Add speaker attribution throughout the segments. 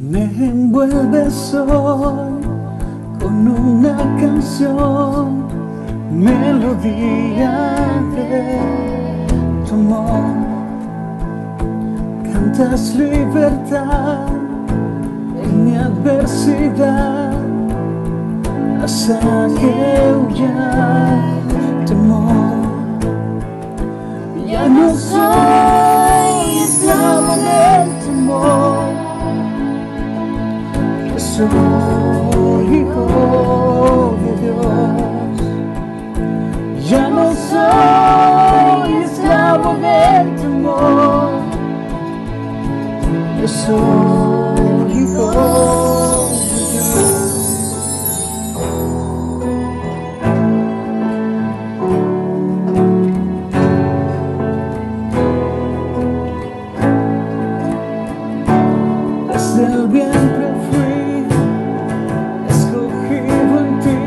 Speaker 1: Me envuelves hoy con una canción, melodía de tu amor. Cantas libertad en mi adversidad, hasta que huya temor. Ya no soy esclavo del temor, que soy hijo de Dios. Ya no soy esclavo del temor, que soy hijo de Dios. Desde el vientre fui escogido en ti,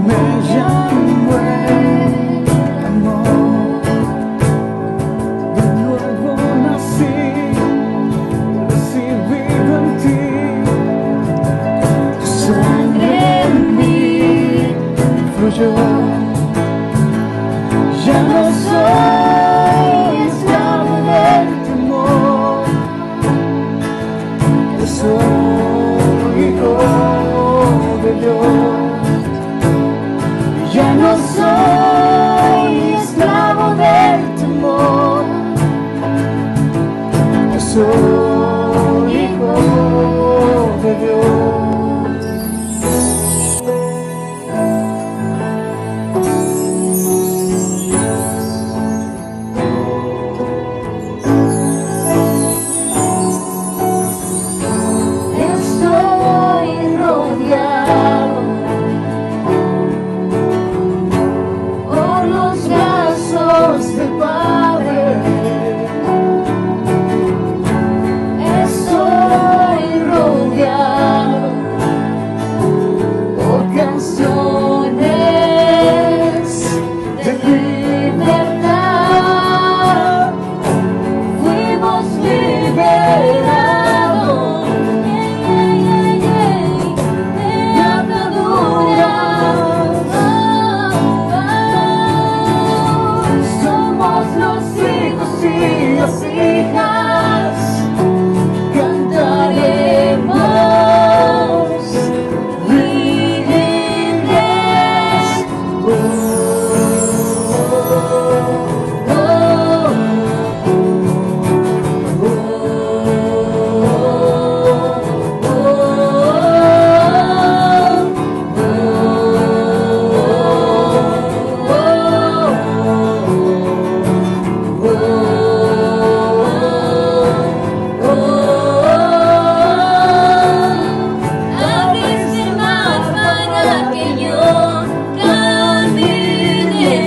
Speaker 1: me llamo el amor. De nuevo nací, recibido en ti, tu sangre en mí fluyó. Ya no soy esclavo del temor, que soy hijo de Dios. Ya no soy esclavo del temor, que soy hijo de Dios. Estoy rodeado por los brazos del Padre. Estoy rodeado por canciones de libertad. Fuimos liberados de ataduras. Somos los hijos y las hijas, cantaremos libres. Abriste el mar para que yo camine,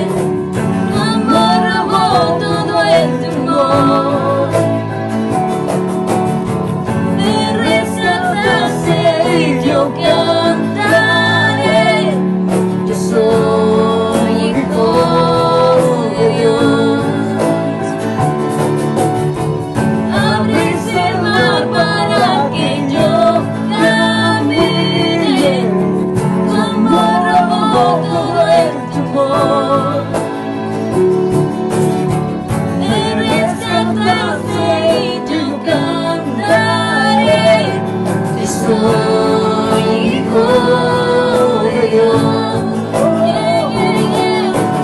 Speaker 1: tu amor robó todo el temor. Me rescataste y yo cantaré, yo soy hijo de Dios. Abriste el mar para que yo camine, tu amor robó todo el temor. Me rescataste y yo cantaré, que soy hijo de Dios.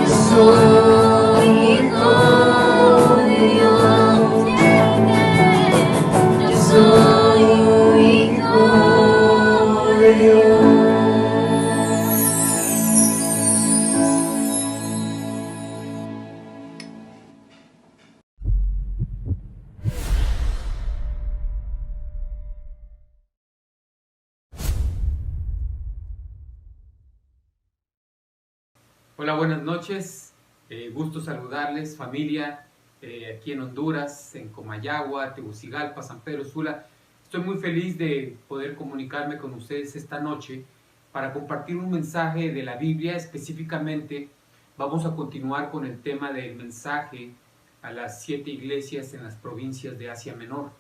Speaker 1: Yo soy hijo de Dios. Yo soy hijo de Dios.
Speaker 2: Hola, buenas noches. Gusto saludarles, familia, aquí en Honduras, en Comayagua, Tegucigalpa, San Pedro Sula. Estoy muy feliz de poder comunicarme con ustedes esta noche para compartir un mensaje de la Biblia. Específicamente vamos a continuar con el tema del mensaje a las 7 iglesias en las provincias de Asia Menor.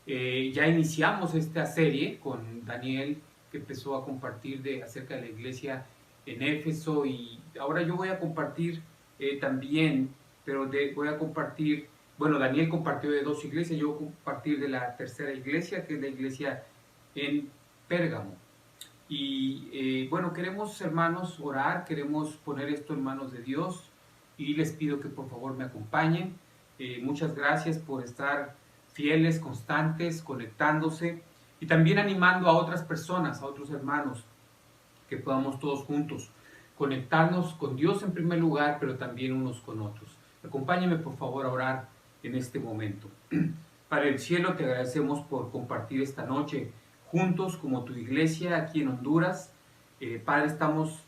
Speaker 2: Ya iniciamos esta serie con Daniel, que empezó a compartir acerca de la iglesia en Éfeso, y ahora yo voy a compartir también, pero voy a compartir, bueno, Daniel compartió de 2 iglesias, yo voy a compartir de la tercera iglesia, que es la iglesia en Pérgamo. Y bueno, queremos, hermanos, orar, queremos poner esto en manos de Dios, y les pido que por favor me acompañen. Muchas gracias por estar fieles, constantes, conectándose y también animando a otras personas, a otros hermanos, que podamos todos juntos conectarnos con Dios en primer lugar, pero también unos con otros. Acompáñenme por favor a orar en este momento. Padre del cielo, te agradecemos por compartir esta noche juntos como tu iglesia aquí en Honduras. Padre, estamos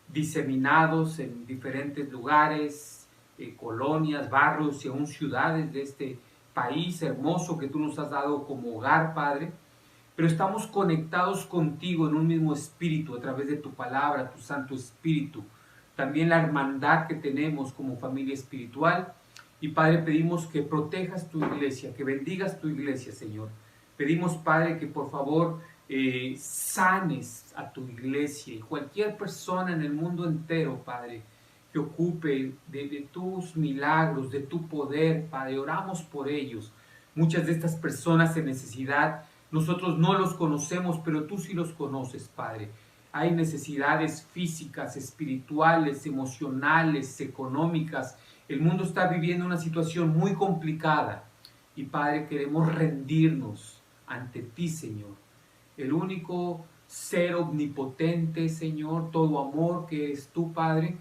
Speaker 2: diseminados en diferentes lugares, colonias, barrios y aún ciudades de este país hermoso que tú nos has dado como hogar, Padre. Pero estamos conectados contigo en un mismo espíritu a través de tu palabra, tu Santo Espíritu. También la hermandad que tenemos como familia espiritual. Y Padre, pedimos que protejas tu iglesia, que bendigas tu iglesia, Señor. Pedimos, Padre, que por favor sanes a tu iglesia y cualquier persona en el mundo entero, Padre, que ocupe de tus milagros, de tu poder, Padre. Oramos por ellos. Muchas de estas personas en necesidad, nosotros no los conocemos, pero tú sí los conoces, Padre. Hay necesidades físicas, espirituales, emocionales, económicas. El mundo está viviendo una situación muy complicada. Y Padre, queremos rendirnos ante ti, Señor. El único ser omnipotente, Señor, todo amor que eres tú, Padre,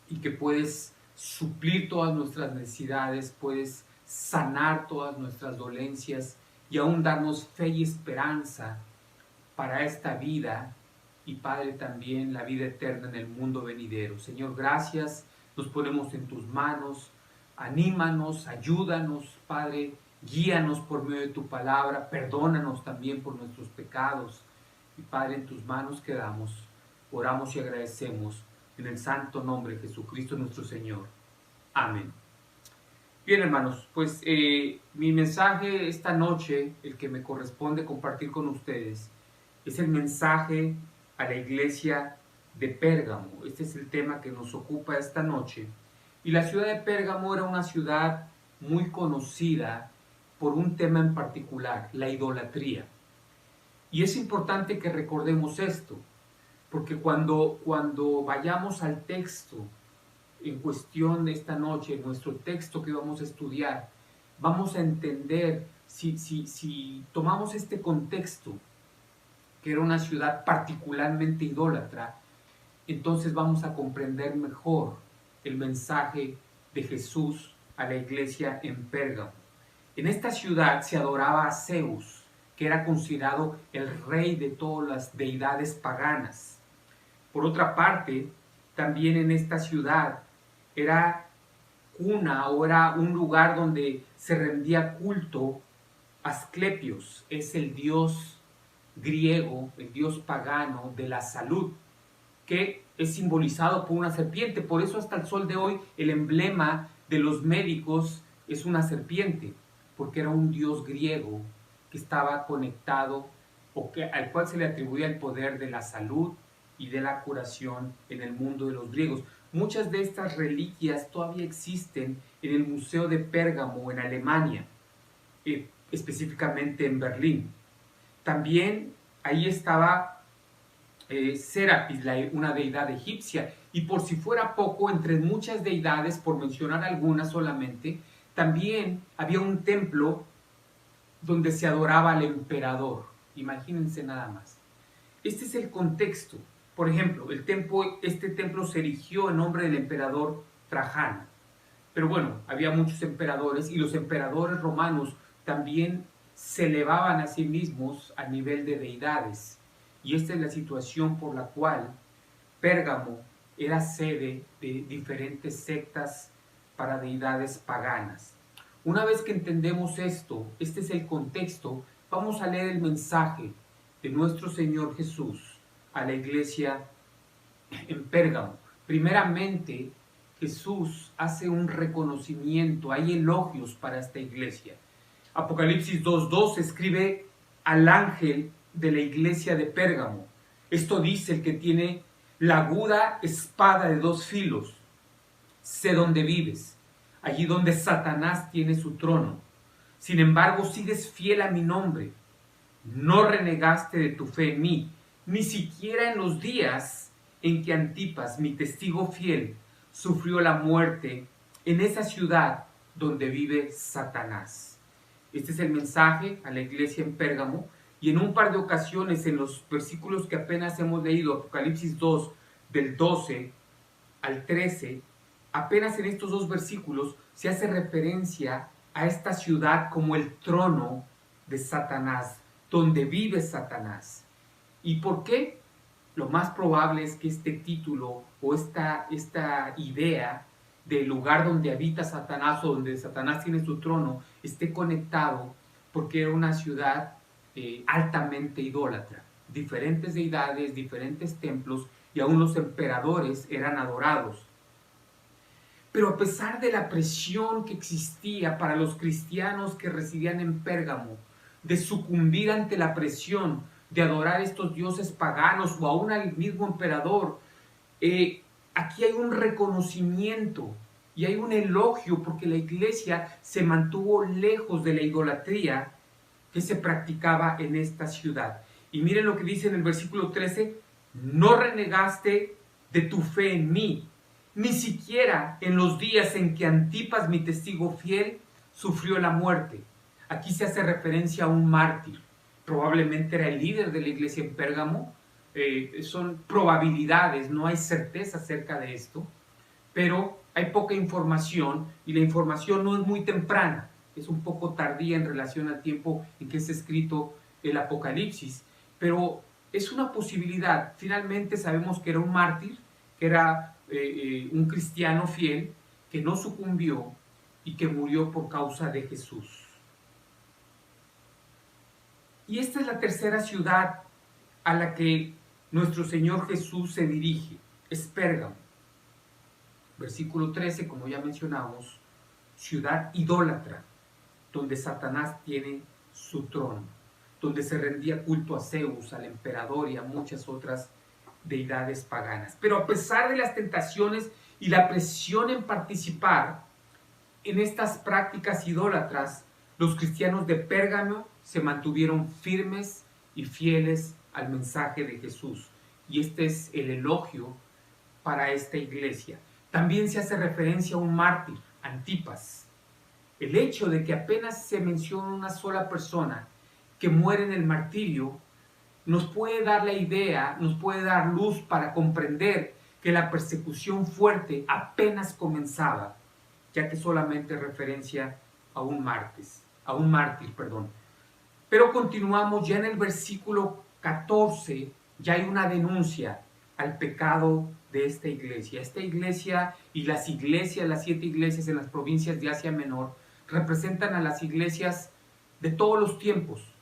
Speaker 2: y que puedes suplir todas nuestras necesidades, puedes sanar todas nuestras dolencias y aún darnos fe y esperanza para esta vida y, Padre, también la vida eterna en el mundo venidero. Señor, gracias, nos ponemos en tus manos, anímanos, ayúdanos, Padre, guíanos por medio de tu palabra, perdónanos también por nuestros pecados. Y Padre, en tus manos quedamos, oramos y agradecemos en el santo nombre de Jesucristo nuestro Señor. Amén. Bien, hermanos, pues mi mensaje esta noche, el que me corresponde compartir con ustedes, es el mensaje a la iglesia de Pérgamo. Este es el tema que nos ocupa esta noche. Y la ciudad de Pérgamo era una ciudad muy conocida por un tema en particular, la idolatría. Y es importante que recordemos esto, porque cuando vayamos al texto en cuestión de esta noche, nuestro texto que vamos a estudiar, vamos a entender, si tomamos este contexto, que era una ciudad particularmente idólatra, entonces vamos a comprender mejor el mensaje de Jesús a la iglesia en Pérgamo. En esta ciudad se adoraba a Zeus, que era considerado el rey de todas las deidades paganas. Por otra parte, también en esta ciudad era cuna o era un lugar donde se rendía culto a Asclepios, es el dios griego, el dios pagano de la salud, que es simbolizado por una serpiente. Por eso hasta el sol de hoy el emblema de los médicos es una serpiente, porque era un dios griego que estaba conectado al cual se le atribuía el poder de la salud y de la curación en el mundo de los griegos. Muchas de estas reliquias todavía existen en el Museo de Pérgamo en Alemania, específicamente en Berlín. También ahí estaba Serapis, una deidad egipcia, y por si fuera poco, entre muchas deidades, por mencionar algunas solamente, también había un templo donde se adoraba al emperador. Imagínense nada más. Este es el contexto. Por ejemplo, este templo se erigió en nombre del emperador Trajano. Pero bueno, había muchos emperadores y los emperadores romanos también se elevaban a sí mismos a nivel de deidades. Y esta es la situación por la cual Pérgamo era sede de diferentes sectas para deidades paganas. Una vez que entendemos esto, este es el contexto, vamos a leer el mensaje de nuestro Señor Jesús a la iglesia en Pérgamo. Primeramente, Jesús hace un reconocimiento, hay elogios para esta iglesia. Apocalipsis 2:2 escribe al ángel de la iglesia de Pérgamo. Esto dice el que tiene la aguda espada de dos filos. Sé dónde vives, allí donde Satanás tiene su trono. Sin embargo, sigues fiel a mi nombre. No renegaste de tu fe en mí, ni siquiera en los días en que Antipas, mi testigo fiel, sufrió la muerte en esa ciudad donde vive Satanás. Este es el mensaje a la iglesia en Pérgamo, y en un par de ocasiones en los versículos que apenas hemos leído, Apocalipsis 2, del 12 al 13, apenas en estos dos versículos se hace referencia a esta ciudad como el trono de Satanás, donde vive Satanás. ¿Y por qué? Lo más probable es que este título o esta idea del lugar donde habita Satanás o donde Satanás tiene su trono esté conectado porque era una ciudad altamente idólatra. Diferentes deidades, diferentes templos, y aún los emperadores eran adorados. Pero a pesar de la presión que existía para los cristianos que residían en Pérgamo, de sucumbir ante la presión de adorar estos dioses paganos o aún al mismo emperador, aquí hay un reconocimiento y hay un elogio porque la iglesia se mantuvo lejos de la idolatría que se practicaba en esta ciudad. Y miren lo que dice en el versículo 13: no renegaste de tu fe en mí, ni siquiera en los días en que Antipas, mi testigo fiel, sufrió la muerte. Aquí se hace referencia a un mártir. Probablemente era el líder de la iglesia en Pérgamo. Son probabilidades, no hay certeza acerca de esto, pero hay poca información y la información no es muy temprana, es un poco tardía en relación al tiempo en que es escrito el Apocalipsis, pero es una posibilidad. Finalmente sabemos que era un mártir, que era un cristiano fiel, que no sucumbió y que murió por causa de Jesús. Y esta es la tercera ciudad a la que nuestro Señor Jesús se dirige, es Pérgamo. Versículo 13, como ya mencionamos, ciudad idólatra, donde Satanás tiene su trono, donde se rendía culto a Zeus, al emperador y a muchas otras deidades paganas. Pero a pesar de las tentaciones y la presión en participar en estas prácticas idólatras, los cristianos de Pérgamo se mantuvieron firmes y fieles al mensaje de Jesús. Y este es el elogio para esta iglesia. También se hace referencia a un mártir, Antipas. El hecho de que apenas se menciona una sola persona que muere en el martirio nos puede dar la idea, nos puede dar luz para comprender que la persecución fuerte apenas comenzaba, ya que solamente referencia a un mártir. Pero continuamos ya en el versículo 14, ya hay una denuncia al pecado de esta iglesia. Esta iglesia y las 7 iglesias en las provincias de Asia Menor, representan a las iglesias de todos los tiempos,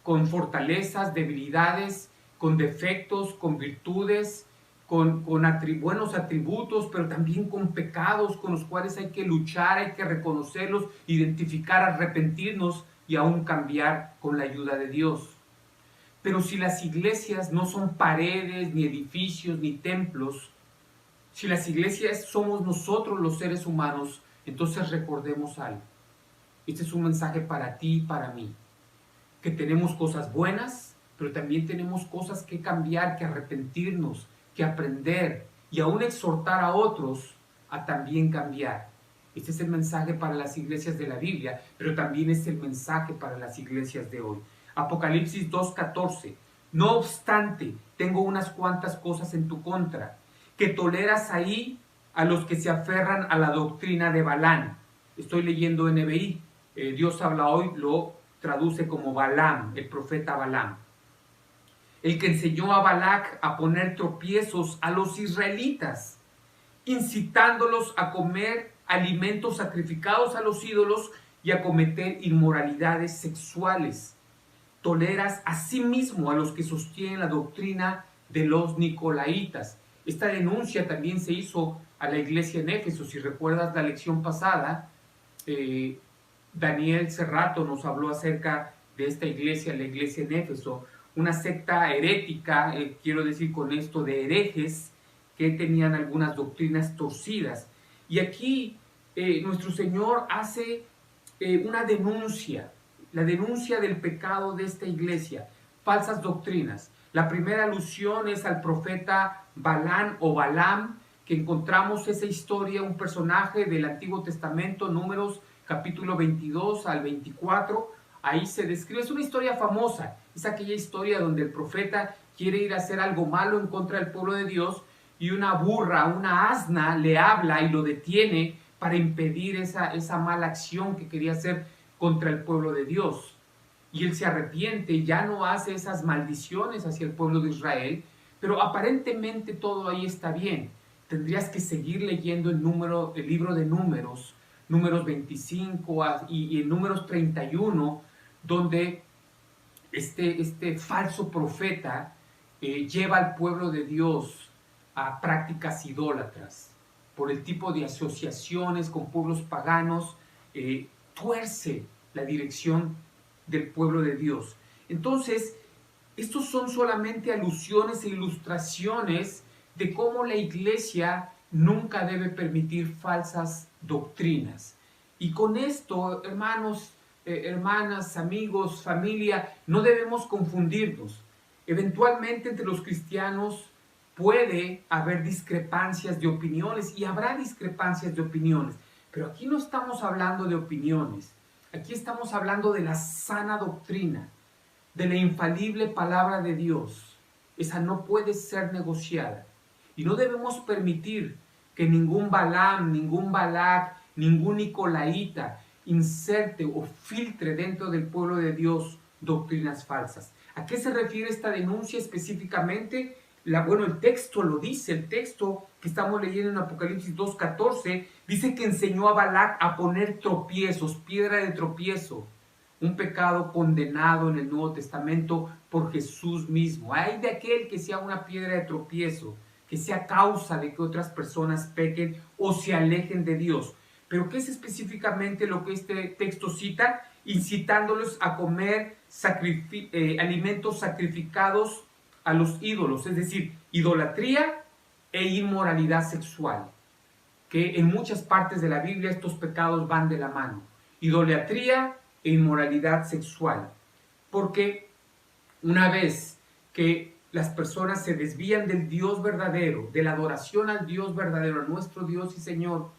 Speaker 2: con fortalezas, debilidades, con defectos, con virtudes, con buenos atributos, pero también con pecados con los cuales hay que luchar, hay que reconocerlos, identificar, arrepentirnos y aún cambiar con la ayuda de Dios. Pero si las iglesias no son paredes, ni edificios, ni templos, si las iglesias somos nosotros los seres humanos, entonces recordemos algo. Este es un mensaje para ti y para mí, que tenemos cosas buenas, pero también tenemos cosas que cambiar, que arrepentirnos, que aprender y aún exhortar a otros a también cambiar. Este es el mensaje para las iglesias de la Biblia, pero también es el mensaje para las iglesias de hoy. Apocalipsis 2:14. No obstante, tengo unas cuantas cosas en tu contra, que toleras ahí a los que se aferran a la doctrina de Balaam. Estoy leyendo NBI. Dios habla hoy, lo traduce como Balaam, el profeta Balaam. El que enseñó a Balac a poner tropiezos a los israelitas, incitándolos a comer alimentos sacrificados a los ídolos y a cometer inmoralidades sexuales. Toleras asimismo a los que sostienen la doctrina de los nicolaitas. Esta denuncia también se hizo a la iglesia en Éfeso. Si recuerdas la lección pasada, Daniel Cerrato nos habló acerca de esta iglesia, la iglesia en Éfeso, una secta herética, quiero decir con esto, de herejes que tenían algunas doctrinas torcidas. Y aquí nuestro Señor hace una denuncia, la denuncia del pecado de esta iglesia, falsas doctrinas. La primera alusión es al profeta Balán o Balaam, que encontramos esa historia, un personaje del Antiguo Testamento, Números capítulo 22 al 24, ahí se describe, es una historia famosa, es aquella historia donde el profeta quiere ir a hacer algo malo en contra del pueblo de Dios y una burra, una asna le habla y lo detiene para impedir esa mala acción que quería hacer contra el pueblo de Dios. Y él se arrepiente, ya no hace esas maldiciones hacia el pueblo de Israel, pero aparentemente todo ahí está bien. Tendrías que seguir leyendo el libro de Números, Números 25 y en Números 31, donde este falso profeta lleva al pueblo de Dios a prácticas idólatras, por el tipo de asociaciones con pueblos paganos, tuerce la dirección del pueblo de Dios. Entonces, estos son solamente alusiones e ilustraciones de cómo la iglesia nunca debe permitir falsas doctrinas. Y con esto, hermanos, hermanas, amigos, familia, no debemos confundirnos. Eventualmente entre los cristianos puede haber discrepancias de opiniones y habrá discrepancias de opiniones, pero aquí no estamos hablando de opiniones, aquí estamos hablando de la sana doctrina, de la infalible palabra de Dios. Esa no puede ser negociada. Y no debemos permitir que ningún Balaam, ningún Balac, ningún Nicolaíta inserte o filtre dentro del pueblo de Dios doctrinas falsas. ¿A qué se refiere esta denuncia específicamente? Bueno, el texto lo dice, el texto que estamos leyendo en Apocalipsis 2:14, dice que enseñó a Balac a poner tropiezos, piedra de tropiezo, un pecado condenado en el Nuevo Testamento por Jesús mismo. Ay de aquel que sea una piedra de tropiezo, que sea causa de que otras personas pequen o se alejen de Dios. Pero ¿qué es específicamente lo que este texto cita? Incitándolos a comer alimentos sacrificados a los ídolos, es decir, idolatría e inmoralidad sexual, que en muchas partes de la Biblia estos pecados van de la mano, idolatría e inmoralidad sexual, porque una vez que las personas se desvían del Dios verdadero, de la adoración al Dios verdadero, a nuestro Dios y Señor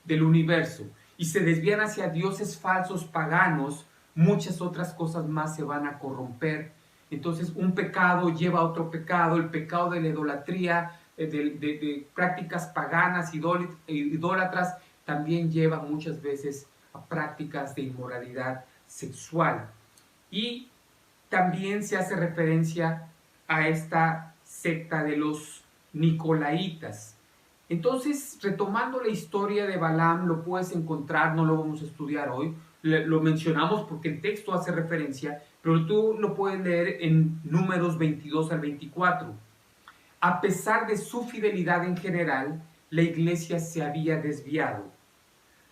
Speaker 2: del universo, y se desvían hacia dioses falsos paganos, muchas otras cosas más se van a corromper. Entonces un pecado lleva a otro pecado, el pecado de la idolatría, de prácticas paganas, idólatras, también lleva muchas veces a prácticas de inmoralidad sexual. Y también se hace referencia a esta secta de los Nicolaitas. Entonces, retomando la historia de Balaam, lo puedes encontrar, no lo vamos a estudiar hoy, lo mencionamos porque el texto hace referencia, pero tú lo puedes leer en Números 22 al 24. A pesar de su fidelidad en general, la iglesia se había desviado,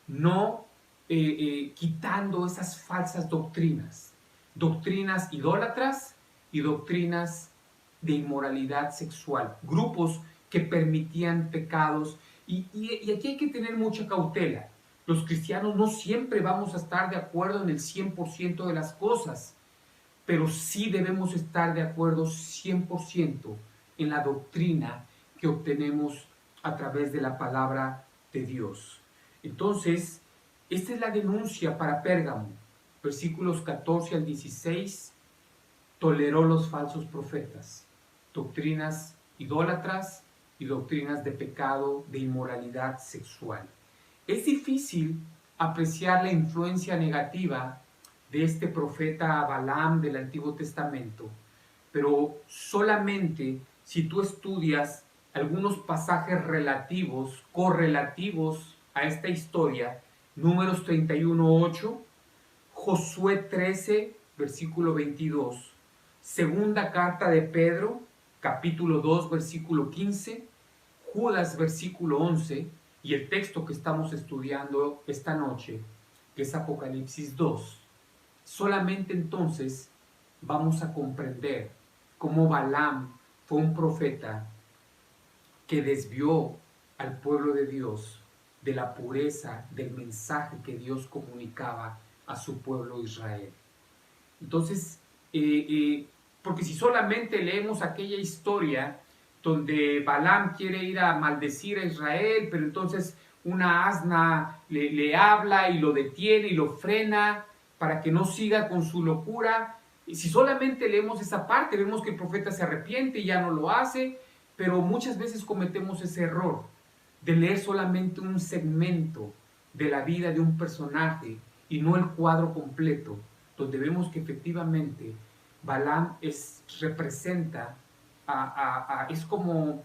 Speaker 2: no quitando esas falsas doctrinas, doctrinas idólatras y doctrinas de inmoralidad sexual, grupos que permitían pecados. Y aquí hay que tener mucha cautela. Los cristianos no siempre vamos a estar de acuerdo en el 100% de las cosas, pero sí debemos estar de acuerdo 100% en la doctrina que obtenemos a través de la palabra de Dios. Entonces, esta es la denuncia para Pérgamo, versículos 14 al 16, toleró los falsos profetas, doctrinas idólatras y doctrinas de pecado, de inmoralidad sexual. Es difícil apreciar la influencia negativa de este profeta Balaam del Antiguo Testamento, pero solamente si tú estudias algunos pasajes correlativos a esta historia, Números 31:8, Josué 13, versículo 22, segunda carta de Pedro, capítulo 2, versículo 15, Judas, versículo 11, y el texto que estamos estudiando esta noche, que es Apocalipsis 2, solamente entonces vamos a comprender cómo Balaam fue un profeta que desvió al pueblo de Dios de la pureza del mensaje que Dios comunicaba a su pueblo Israel. Entonces, porque si solamente leemos aquella historia donde Balaam quiere ir a maldecir a Israel, pero entonces una asna le habla y lo detiene y lo frena para que no siga con su locura. Y si solamente leemos esa parte, vemos que el profeta se arrepiente y ya no lo hace, pero muchas veces cometemos ese error de leer solamente un segmento de la vida de un personaje y no el cuadro completo, donde vemos que efectivamente Balaam representa, es como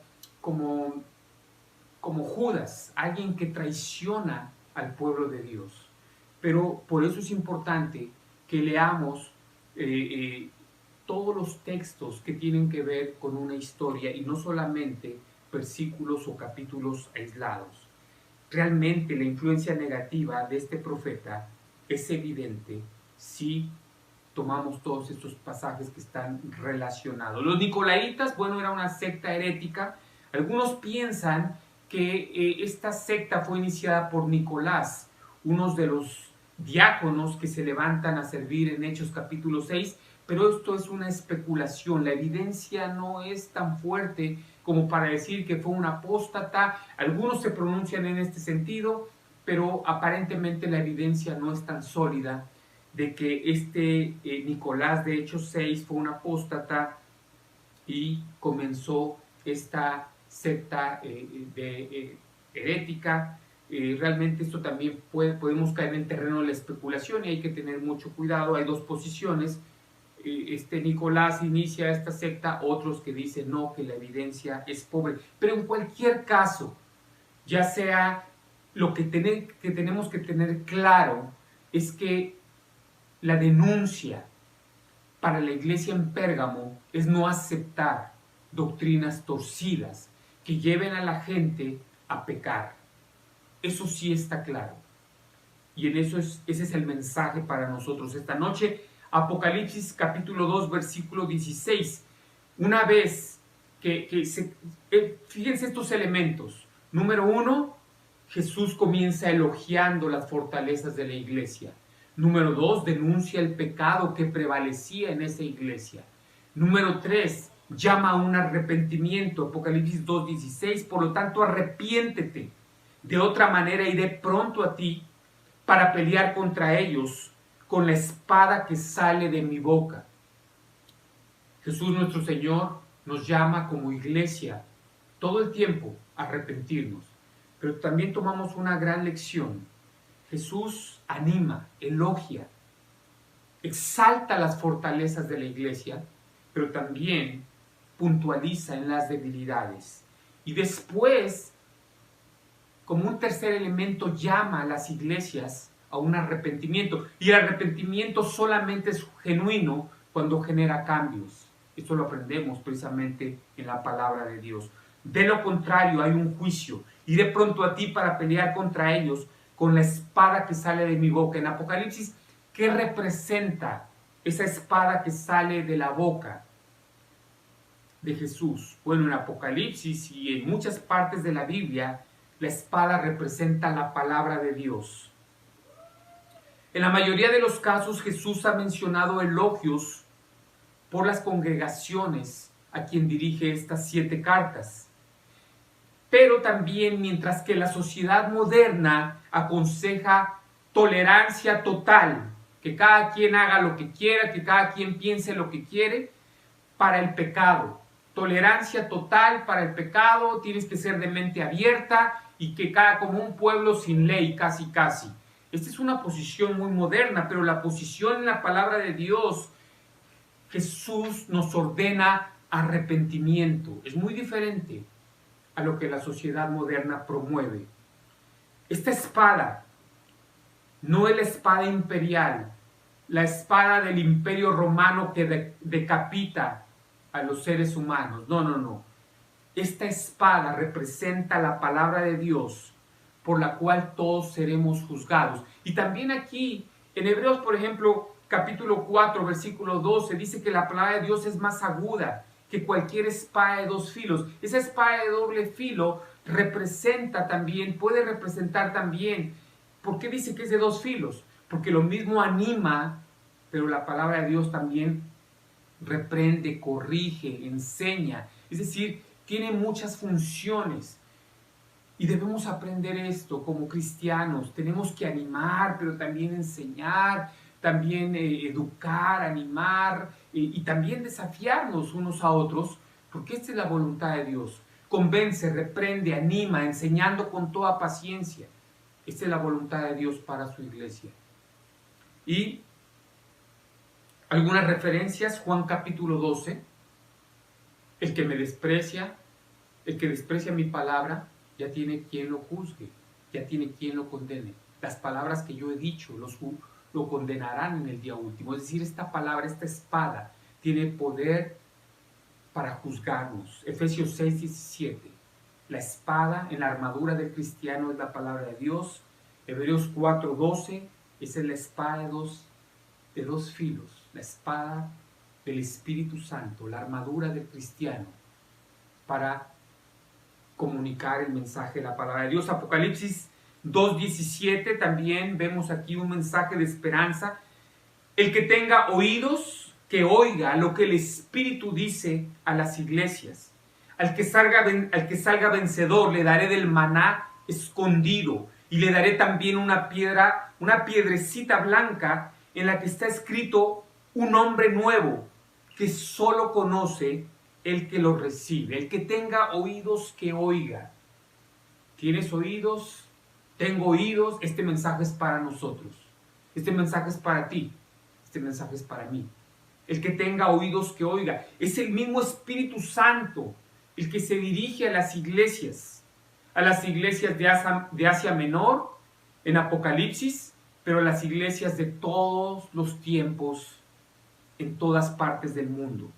Speaker 2: Judas, alguien que traiciona al pueblo de Dios. Pero por eso es importante que leamos todos los textos que tienen que ver con una historia y no solamente versículos o capítulos aislados. Realmente la influencia negativa de este profeta es evidente si tomamos todos estos pasajes que están relacionados. Los nicolaitas, bueno, era una secta herética. Algunos piensan que esta secta fue iniciada por Nicolás, uno de los diáconos que se levantan a servir en Hechos capítulo 6, pero esto es una especulación. La evidencia no es tan fuerte como para decir que fue un apóstata. Algunos se pronuncian en este sentido, pero aparentemente la evidencia no es tan sólida de que este Nicolás de Hechos 6 fue un apóstata y comenzó esta secta herética. Realmente esto también podemos caer en el terreno de la especulación y hay que tener mucho cuidado. Hay dos posiciones. Este Nicolás inicia esta secta, otros que dicen no, que la evidencia es pobre. Pero en cualquier caso, ya sea lo que tenemos que tener claro es que la denuncia para la iglesia en Pérgamo es no aceptar doctrinas torcidas que lleven a la gente a pecar. Eso sí está claro. Y en ese es el mensaje para nosotros esta noche. Apocalipsis capítulo 2, versículo 16. Una vez fíjense estos elementos. Número 1, Jesús comienza elogiando las fortalezas de la iglesia. Número 2, denuncia el pecado que prevalecía en esa iglesia. Número 3, llama a un arrepentimiento. Apocalipsis 2:16. Por lo tanto, arrepiéntete. De otra manera iré pronto a ti para pelear contra ellos con la espada que sale de mi boca. Jesús nuestro Señor nos llama como iglesia todo el tiempo a arrepentirnos. Pero también tomamos una gran lección. Jesús anima, elogia, exalta las fortalezas de la iglesia, pero también puntualiza en las debilidades. Y después, como un tercer elemento, llama a las iglesias a un arrepentimiento. Y el arrepentimiento solamente es genuino cuando genera cambios. Esto lo aprendemos precisamente en la palabra de Dios. De lo contrario, hay un juicio. Y de pronto a ti para pelear contra ellos con la espada que sale de mi boca. En Apocalipsis, ¿qué representa esa espada que sale de la boca de Jesús? Bueno, en Apocalipsis y en muchas partes de la Biblia, la espada representa la palabra de Dios. En la mayoría de los casos, Jesús ha mencionado elogios por las congregaciones a quien dirige estas 7 cartas. Pero también, mientras que la sociedad moderna aconseja tolerancia total, que cada quien haga lo que quiera, que cada quien piense lo que quiere, para el pecado. Tolerancia total para el pecado, tienes que ser de mente abierta y que como un pueblo sin ley, casi. Esta es una posición muy moderna, pero la posición en la palabra de Dios, Jesús nos ordena arrepentimiento. Es muy diferente a lo que la sociedad moderna promueve. Esta espada no es la espada imperial, la espada del imperio romano que decapita a los seres humanos. No. Esta espada representa la palabra de Dios, por la cual todos seremos juzgados. Y también aquí, en Hebreos, por ejemplo, capítulo 4, versículo 12, dice que la palabra de Dios es más aguda que cualquier espada de dos filos. Esa espada de doble filo representa también, puede representar también. ¿Por qué dice que es de dos filos? Porque lo mismo anima, pero la palabra de Dios también reprende, corrige, enseña. Es decir, tiene muchas funciones. Y debemos aprender esto como cristianos. Tenemos que animar, pero también enseñar, también educar, animar y también desafiarnos unos a otros, porque esta es la voluntad de Dios. Convence, reprende, anima, enseñando con toda paciencia. Esta es la voluntad de Dios para su iglesia. Y algunas referencias, Juan capítulo 12, el que me desprecia, el que desprecia mi palabra, ya tiene quien lo juzgue, ya tiene quien lo condene. Las palabras que yo he dicho lo condenarán en el día último. Es decir, esta palabra, esta espada, tiene poder para juzgarnos. Efesios 6, 17. La espada en la armadura del cristiano es la palabra de Dios. Hebreos 4, 12. Esa es la espada de dos filos. La espada del Espíritu Santo, la armadura del cristiano para comunicar el mensaje de la palabra de Dios. Apocalipsis 2:17 también vemos aquí un mensaje de esperanza. El que tenga oídos, que oiga lo que el Espíritu dice a las iglesias. Al que salga vencedor le daré del maná escondido y le daré también una piedrecita blanca en la que está escrito un nombre nuevo que solo conoce el que lo recibe. El que tenga oídos, que oiga. ¿Tienes oídos? Tengo oídos. Este mensaje es para nosotros. Este mensaje es para ti. Este mensaje es para mí. El que tenga oídos, que oiga. Es el mismo Espíritu Santo el que se dirige a las iglesias de Asia Menor en Apocalipsis, pero a las iglesias de todos los tiempos en todas partes del mundo.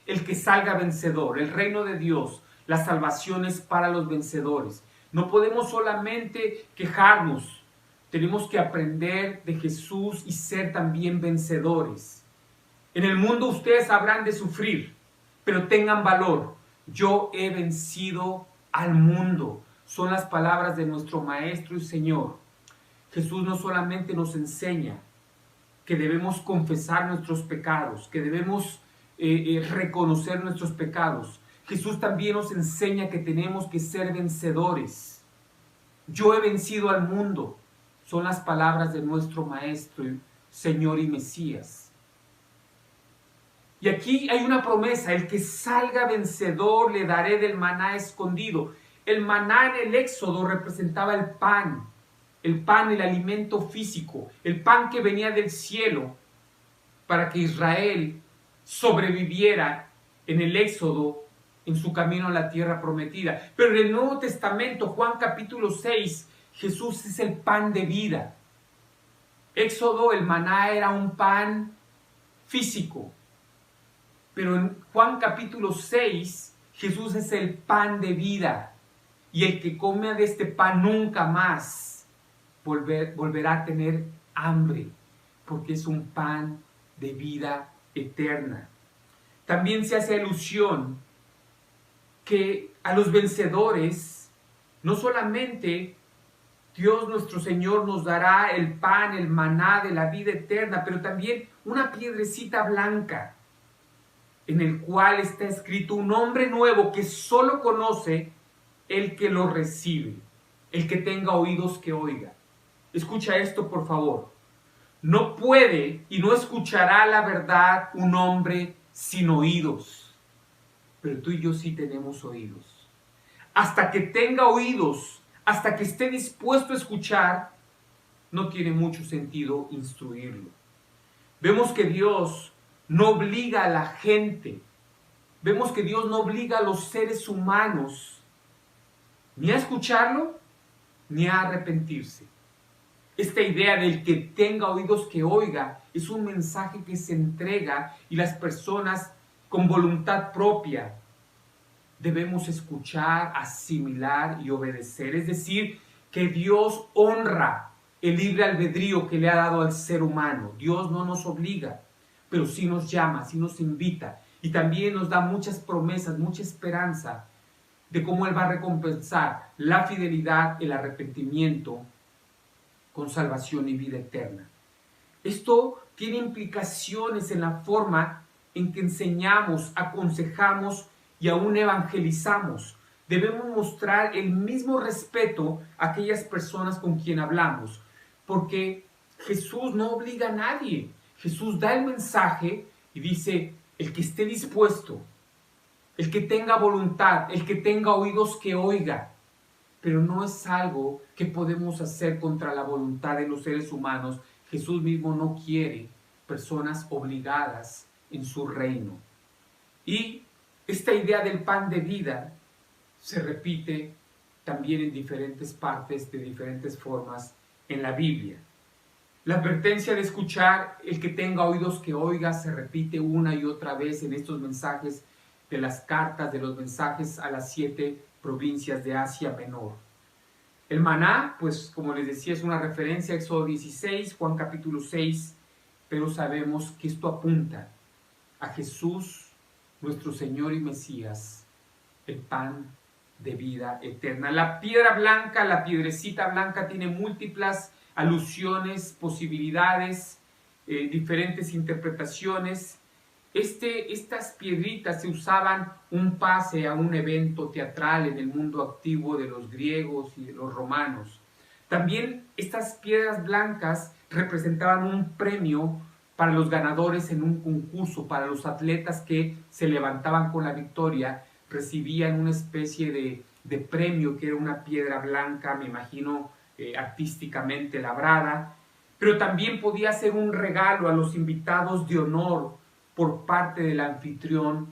Speaker 2: El que salga vencedor, el reino de Dios, la salvación es para los vencedores. No podemos solamente quejarnos, tenemos que aprender de Jesús y ser también vencedores. En el mundo ustedes habrán de sufrir, pero tengan valor. Yo he vencido al mundo. Son las palabras de nuestro Maestro y Señor. Jesús no solamente nos enseña que debemos confesar nuestros pecados, que debemos reconocer nuestros pecados. Jesús también nos enseña que tenemos que ser vencedores. Yo he vencido al mundo. Son las palabras de nuestro Maestro, Señor y Mesías. Y aquí hay una promesa: el que salga vencedor le daré del maná escondido. El maná en el Éxodo representaba el pan, el alimento físico, el pan que venía del cielo para que Israel sobreviviera en el Éxodo, en su camino a la tierra prometida. Pero en el Nuevo Testamento, Juan capítulo 6, Jesús es el pan de vida. Éxodo, el maná era un pan físico. Pero en Juan capítulo 6, Jesús es el pan de vida. Y el que come de este pan nunca más volverá a tener hambre, porque es un pan de vida eterna. También se hace alusión que a los vencedores, no solamente Dios nuestro Señor nos dará el pan, el maná de la vida eterna, pero también una piedrecita blanca, en el cual está escrito un nombre nuevo que solo conoce el que lo recibe. El que tenga oídos, que oiga. Escucha esto, por favor. No puede y no escuchará la verdad un hombre sin oídos. Pero tú y yo sí tenemos oídos. Hasta que tenga oídos, hasta que esté dispuesto a escuchar, no tiene mucho sentido instruirlo. Vemos que Dios no obliga a la gente. Vemos que Dios no obliga a los seres humanos ni a escucharlo, ni a arrepentirse. Esta idea del que tenga oídos, que oiga, es un mensaje que se entrega y las personas con voluntad propia debemos escuchar, asimilar y obedecer. Es decir, que Dios honra el libre albedrío que le ha dado al ser humano. Dios no nos obliga, pero sí nos llama, sí nos invita y también nos da muchas promesas, mucha esperanza de cómo Él va a recompensar la fidelidad, el arrepentimiento con salvación y vida eterna. Esto tiene implicaciones en la forma en que enseñamos, aconsejamos y aún evangelizamos. Debemos mostrar el mismo respeto a aquellas personas con quien hablamos, porque Jesús no obliga a nadie. Jesús da el mensaje y dice, el que esté dispuesto, el que tenga voluntad, el que tenga oídos que oiga. Pero no es algo que podemos hacer contra la voluntad de los seres humanos. Jesús mismo no quiere personas obligadas en su reino. Y esta idea del pan de vida se repite también en diferentes partes, de diferentes formas en la Biblia. La advertencia de escuchar, el que tenga oídos que oiga, se repite una y otra vez en estos mensajes de las cartas, de los mensajes a las 7 provincias de Asia Menor. El maná, pues como les decía, es una referencia a Éxodo 16, Juan capítulo 6, pero sabemos que esto apunta a Jesús, nuestro Señor y Mesías, el pan de vida eterna. La piedra blanca, la piedrecita blanca, tiene múltiples alusiones, posibilidades, diferentes interpretaciones. Estas piedritas se usaban un pase a un evento teatral en el mundo activo de los griegos y de los romanos. También estas piedras blancas representaban un premio para los ganadores en un concurso, para los atletas que se levantaban con la victoria, recibían una especie de premio que era una piedra blanca, me imagino artísticamente labrada, pero también podía ser un regalo a los invitados de honor por parte del anfitrión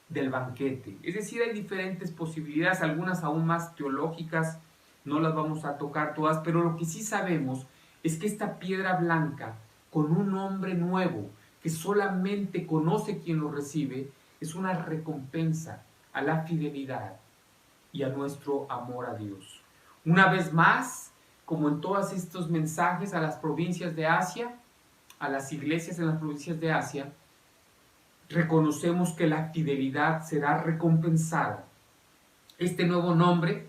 Speaker 2: del banquete. Es decir, hay diferentes posibilidades, algunas aún más teológicas, no las vamos a tocar todas, pero lo que sí sabemos es que esta piedra blanca, con un nombre nuevo, que solamente conoce quien lo recibe, es una recompensa a la fidelidad y a nuestro amor a Dios. Una vez más, como en todos estos mensajes a las provincias de Asia, a las iglesias en las provincias de Asia, reconocemos que la fidelidad será recompensada. Este nuevo nombre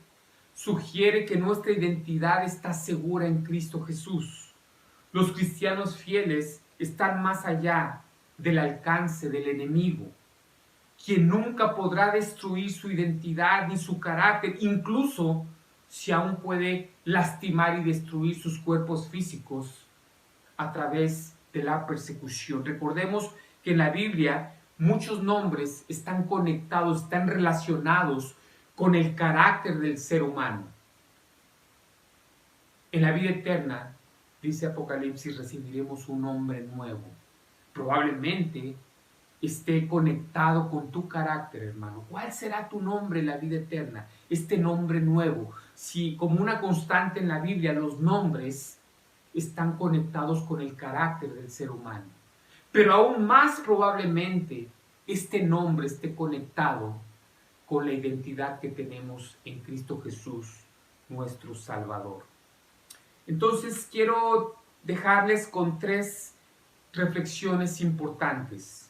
Speaker 2: sugiere que nuestra identidad está segura en Cristo Jesús. Los cristianos fieles están más allá del alcance del enemigo, quien nunca podrá destruir su identidad ni su carácter, incluso si aún puede lastimar y destruir sus cuerpos físicos a través de la persecución. Recordemos que en la Biblia muchos nombres están conectados, están relacionados con el carácter del ser humano. En la vida eterna, dice Apocalipsis, recibiremos un nombre nuevo. Probablemente esté conectado con tu carácter, hermano. ¿Cuál será tu nombre en la vida eterna? Este nombre nuevo. Si como una constante en la Biblia los nombres están conectados con el carácter del ser humano. Pero aún más probablemente este nombre esté conectado con la identidad que tenemos en Cristo Jesús, nuestro Salvador. Entonces quiero dejarles con 3 reflexiones importantes.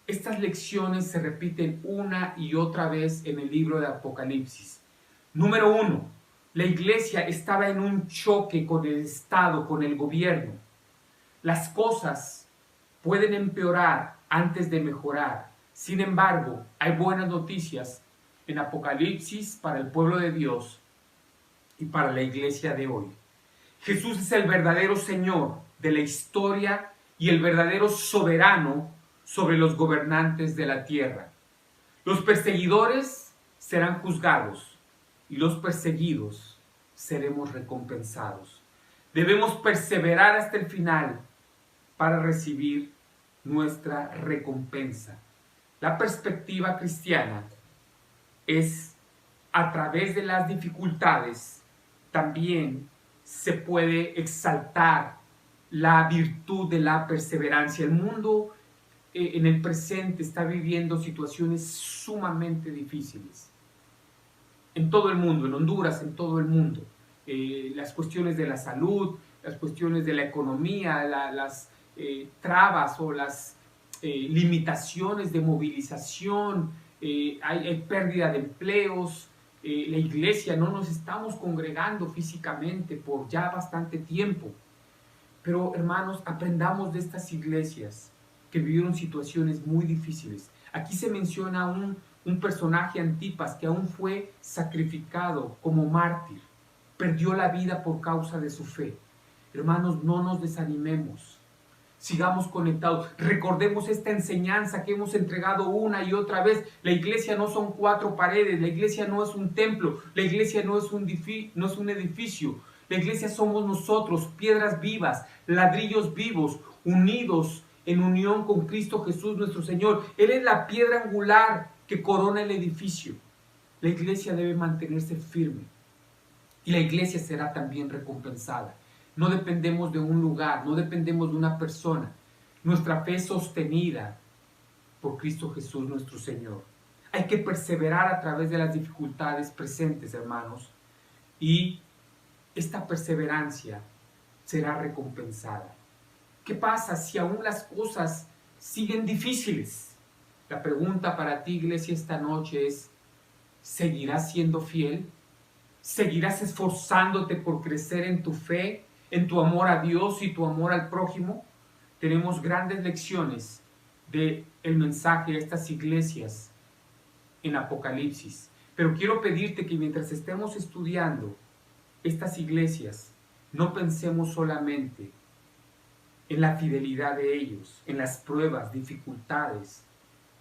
Speaker 2: Estas lecciones se repiten una y otra vez en el libro de Apocalipsis. Número 1, la iglesia estaba en un choque con el Estado, con el gobierno. Las cosas pueden empeorar antes de mejorar. Sin embargo, hay buenas noticias en Apocalipsis para el pueblo de Dios y para la iglesia de hoy. Jesús es el verdadero Señor de la historia y el verdadero soberano sobre los gobernantes de la tierra. Los perseguidores serán juzgados y los perseguidos seremos recompensados. Debemos perseverar hasta el final para recibir nuestra recompensa. La perspectiva cristiana es a través de las dificultades también se puede exaltar la virtud de la perseverancia. El mundo en el presente está viviendo situaciones sumamente difíciles. En todo el mundo, en Honduras, en todo el mundo. las cuestiones de la salud, las cuestiones de la economía, las trabas o las limitaciones de movilización, hay pérdida de empleos, la iglesia no nos estamos congregando físicamente por ya bastante tiempo. Pero hermanos, aprendamos de estas iglesias que vivieron situaciones muy difíciles. Aquí se menciona un personaje, Antipas, que aún fue sacrificado como mártir, perdió la vida por causa de su fe. Hermanos, no nos desanimemos, sigamos conectados, recordemos esta enseñanza que hemos entregado una y otra vez. La iglesia no son 4 paredes, la iglesia no es un templo, la iglesia no es un edificio, la iglesia somos nosotros, piedras vivas, ladrillos vivos, unidos en unión con Cristo Jesús nuestro Señor. Él es la piedra angular que corona el edificio. La iglesia debe mantenerse firme y la iglesia será también recompensada. No dependemos de un lugar, no dependemos de una persona. Nuestra fe es sostenida por Cristo Jesús nuestro Señor. Hay que perseverar a través de las dificultades presentes, hermanos, y esta perseverancia será recompensada. ¿Qué pasa si aún las cosas siguen difíciles? La pregunta para ti, iglesia, esta noche es: ¿seguirás siendo fiel? ¿Seguirás esforzándote por crecer en tu fe, en tu amor a Dios y tu amor al prójimo? Tenemos grandes lecciones del mensaje de estas iglesias en Apocalipsis. Pero quiero pedirte que mientras estemos estudiando estas iglesias, no pensemos solamente en la fidelidad de ellos, en las pruebas, dificultades.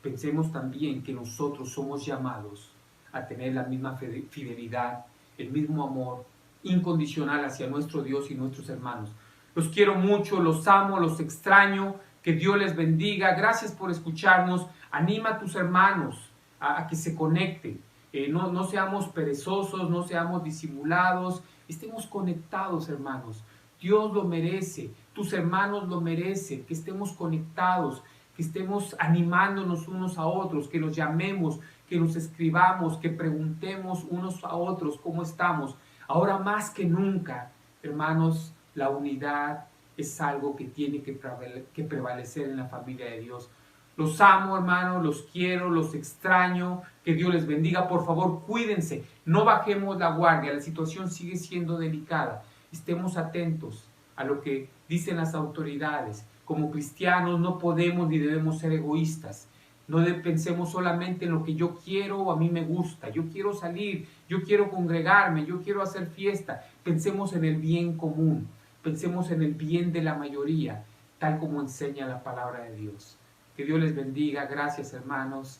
Speaker 2: Pensemos también que nosotros somos llamados a tener la misma fidelidad, el mismo amor incondicional hacia nuestro Dios y nuestros hermanos. Los quiero mucho, los amo, los extraño. Que Dios les bendiga. Gracias por escucharnos. Anima a tus hermanos a que se conecten. No seamos perezosos, no seamos disimulados. Estemos conectados, hermanos. Dios lo merece, tus hermanos lo merecen, que estemos conectados, que estemos animándonos unos a otros, que nos llamemos, que nos escribamos, que preguntemos unos a otros cómo estamos. Ahora más que nunca, hermanos, la unidad es algo que tiene que prevalecer en la familia de Dios. Los amo, hermanos, los quiero, los extraño, que Dios les bendiga. Por favor, cuídense, no bajemos la guardia, la situación sigue siendo delicada. Estemos atentos a lo que dicen las autoridades. Como cristianos no podemos ni debemos ser egoístas. No pensemos solamente en lo que yo quiero o a mí me gusta. Yo quiero salir, yo quiero congregarme, yo quiero hacer fiesta. Pensemos en el bien común. Pensemos en el bien de la mayoría, tal como enseña la palabra de Dios. Que Dios les bendiga. Gracias, hermanos.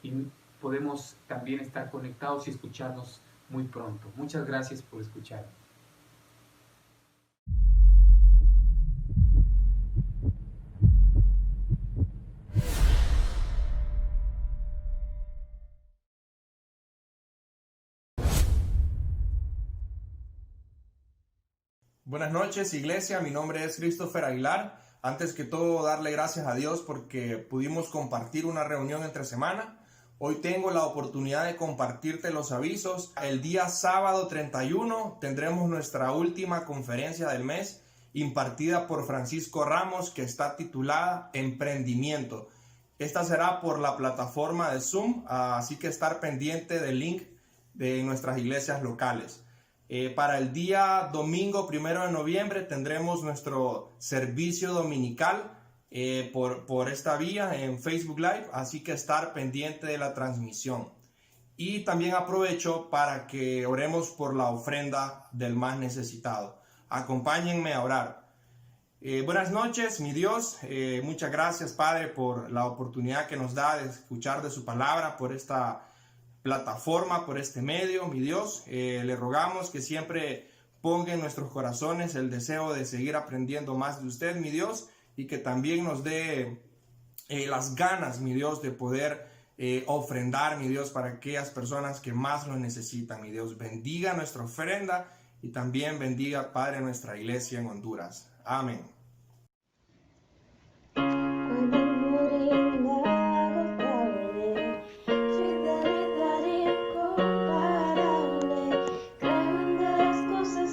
Speaker 2: Y podemos también estar conectados y escucharnos muy pronto. Muchas gracias por escucharme.
Speaker 3: Buenas noches, iglesia. Mi nombre es Christopher Aguilar. Antes que todo, darle gracias a Dios porque pudimos compartir una reunión entre semana. Hoy tengo la oportunidad de compartirte los avisos. El día sábado 31 tendremos nuestra última conferencia del mes, impartida por Francisco Ramos, que está titulada Emprendimiento. Esta será por la plataforma de Zoom, así que estar pendiente del link de nuestras iglesias locales. Para el día domingo 1 de noviembre tendremos nuestro servicio dominical por esta vía en Facebook Live, así que estar pendiente de la transmisión. Y también aprovecho para que oremos por la ofrenda del más necesitado. Acompáñenme a orar. Buenas noches, mi Dios. Muchas gracias, Padre, por la oportunidad que nos da de escuchar de su palabra, por esta plataforma, por este medio, mi Dios. Le rogamos que siempre ponga en nuestros corazones el deseo de seguir aprendiendo más de usted, mi Dios, y que también nos dé las ganas, mi Dios, de poder ofrendar, mi Dios, para aquellas personas que más lo necesitan, mi Dios. Bendiga nuestra ofrenda y también bendiga, Padre, nuestra iglesia en Honduras. Amén.
Speaker 1: Fidelidad incomparable, grandes cosas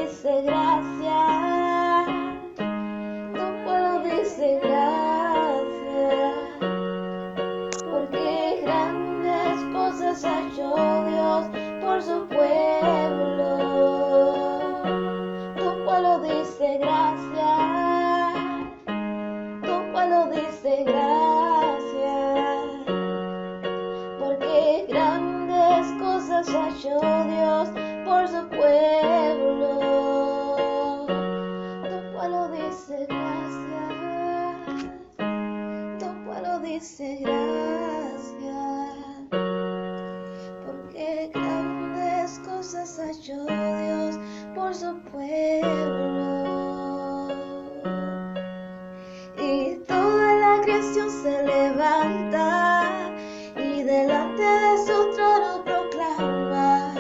Speaker 1: dice gracias, tu pueblo dice gracias, porque grandes cosas ha hecho Dios por su pueblo. Tu pueblo dice gracias, tu pueblo dice gracias, porque grandes cosas ha hecho Dios por su pueblo. Tu pueblo dice gracias, tu pueblo dice gracias, porque grandes cosas ha hecho Dios por su pueblo. Y toda la creación se levanta y delante de su trono proclama,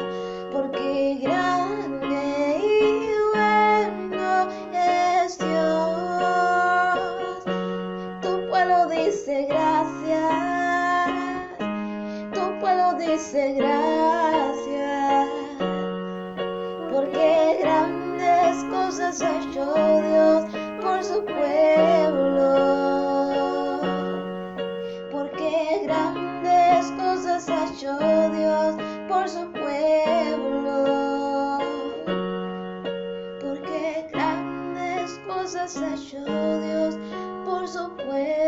Speaker 1: porque grande y bueno es Dios. Tu pueblo dice gracias, tu pueblo dice gracias, porque grandes cosas ha hecho Dios por su pueblo, porque grandes cosas ha hecho Dios por su pueblo, porque grandes cosas ha hecho Dios por su pueblo.